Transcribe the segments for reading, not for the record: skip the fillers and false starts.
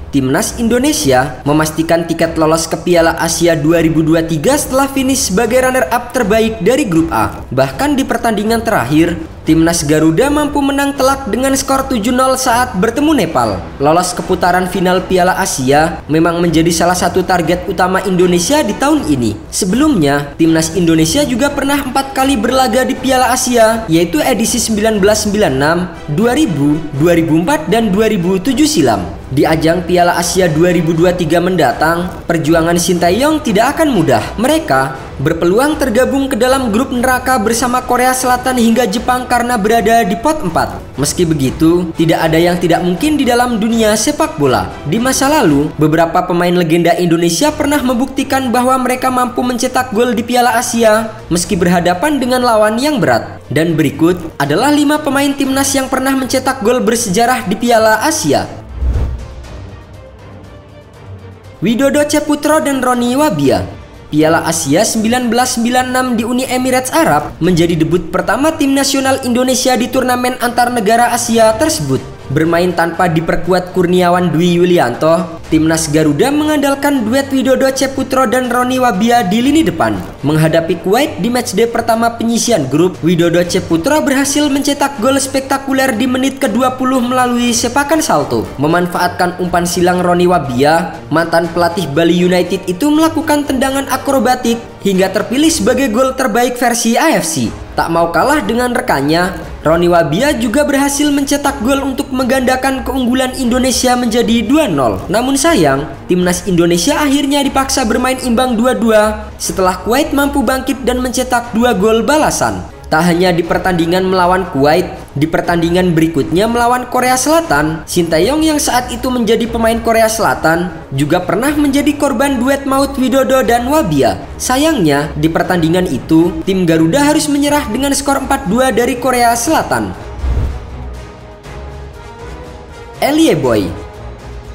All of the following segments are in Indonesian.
Timnas Indonesia memastikan tiket lolos ke Piala Asia 2023 setelah finish sebagai runner-up terbaik dari grup A. Bahkan di pertandingan terakhir, Timnas Garuda mampu menang telak dengan skor 7-0 saat bertemu Nepal. Lolos ke putaran final Piala Asia memang menjadi salah satu target utama Indonesia di tahun ini. Sebelumnya, Timnas Indonesia juga pernah 4 kali berlaga di Piala Asia, yaitu edisi 1996, 2000, 2004, dan 2007 silam. Di ajang Piala Asia 2023 mendatang, perjuangan Sintayong tidak akan mudah. Mereka berpeluang tergabung ke dalam grup neraka bersama Korea Selatan hingga Jepang karena berada di pot 4. Meski begitu, tidak ada yang tidak mungkin di dalam dunia sepak bola. Di masa lalu, beberapa pemain legenda Indonesia pernah membuktikan bahwa mereka mampu mencetak gol di Piala Asia meski berhadapan dengan lawan yang berat. Dan berikut adalah 5 pemain timnas yang pernah mencetak gol bersejarah di Piala Asia. Widodo Ceputro dan Roni Wabia. Piala Asia 1996 di Uni Emirat Arab menjadi debut pertama tim nasional Indonesia di turnamen antar negara Asia tersebut. Bermain tanpa diperkuat Kurniawan Dwi Yulianto, Timnas Garuda mengandalkan duet Widodo Ceputro dan Roni Wabia di lini depan. Menghadapi Kuwait di matchday pertama penyisian grup, Widodo Ceputro berhasil mencetak gol spektakuler di menit ke-20 melalui sepakan salto. Memanfaatkan umpan silang Roni Wabia, mantan pelatih Bali United itu melakukan tendangan akrobatik hingga terpilih sebagai gol terbaik versi AFC. Tak mau kalah dengan rekannya, Roni Wabia juga berhasil mencetak gol untuk menggandakan keunggulan Indonesia menjadi 2-0. Namun sayang, timnas Indonesia akhirnya dipaksa bermain imbang 2-2 setelah Kuwait mampu bangkit dan mencetak 2 gol balasan. Tak hanya di pertandingan melawan Kuwait, di pertandingan berikutnya melawan Korea Selatan, Sintayong yang saat itu menjadi pemain Korea Selatan juga pernah menjadi korban duet maut Widodo dan Wabia. Sayangnya, di pertandingan itu, tim Garuda harus menyerah dengan skor 4-2 dari Korea Selatan. Elie Eboy.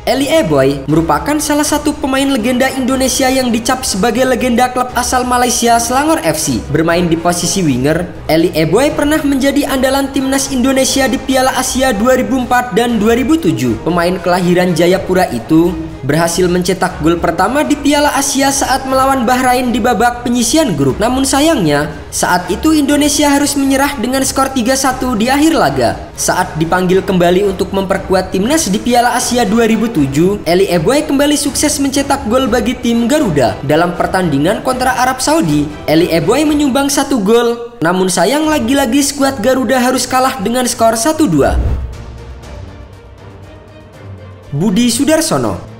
Elie Eboy merupakan salah satu pemain legenda Indonesia yang dicap sebagai legenda klub asal Malaysia Selangor FC. Bermain di posisi winger, Elie Eboy pernah menjadi andalan timnas Indonesia di Piala Asia 2004 dan 2007. Pemain kelahiran Jayapura itu berhasil mencetak gol pertama di Piala Asia saat melawan Bahrain di babak penyisian grup. Namun sayangnya, saat itu Indonesia harus menyerah dengan skor 3-1 di akhir laga. Saat dipanggil kembali untuk memperkuat timnas di Piala Asia 2007, Elie Eboy kembali sukses mencetak gol bagi tim Garuda. Dalam pertandingan kontra Arab Saudi, Elie Eboy menyumbang 1 gol. Namun sayang lagi-lagi skuad Garuda harus kalah dengan skor 1-2. Budi Sudarsono.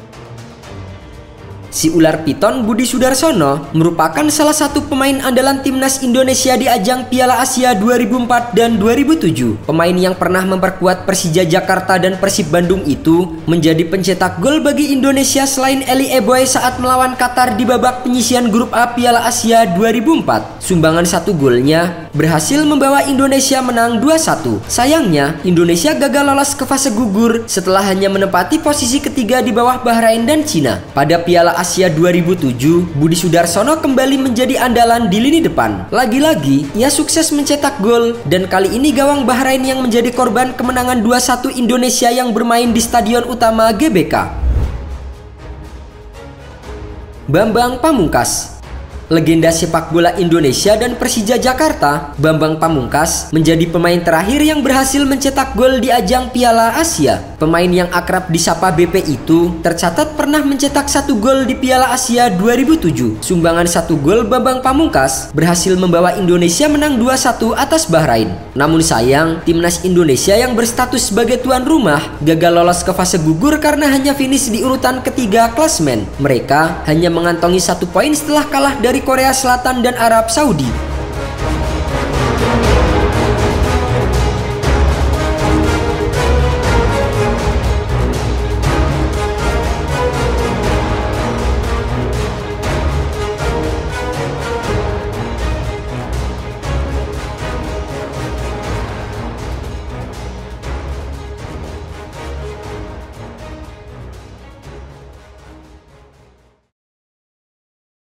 Si ular piton Budi Sudarsono merupakan salah satu pemain andalan timnas Indonesia di ajang Piala Asia 2004 dan 2007. Pemain yang pernah memperkuat Persija Jakarta dan Persib Bandung itu menjadi pencetak gol bagi Indonesia selain Elie Eboy saat melawan Qatar di babak penyisian grup A Piala Asia 2004. Sumbangan 1 golnya berhasil membawa Indonesia menang 2-1. Sayangnya, Indonesia gagal lolos ke fase gugur setelah hanya menempati posisi ketiga di bawah Bahrain dan Cina. Pada Piala Asia 2007, Budi Sudarsono kembali menjadi andalan di lini depan. Lagi-lagi, ia sukses mencetak gol dan kali ini gawang Bahrain yang menjadi korban kemenangan 2-1 Indonesia yang bermain di stadion utama GBK. Bambang Pamungkas. Legenda sepak bola Indonesia dan Persija Jakarta, Bambang Pamungkas menjadi pemain terakhir yang berhasil mencetak gol di ajang Piala Asia. Pemain yang akrab disapa BP itu tercatat pernah mencetak 1 gol di Piala Asia 2007. Sumbangan 1 gol Bambang Pamungkas berhasil membawa Indonesia menang 2-1 atas Bahrain. Namun sayang, timnas Indonesia yang berstatus sebagai tuan rumah gagal lolos ke fase gugur karena hanya finish di urutan ketiga klasemen. Mereka hanya mengantongi 1 poin setelah kalah dari Korea Selatan dan Arab Saudi.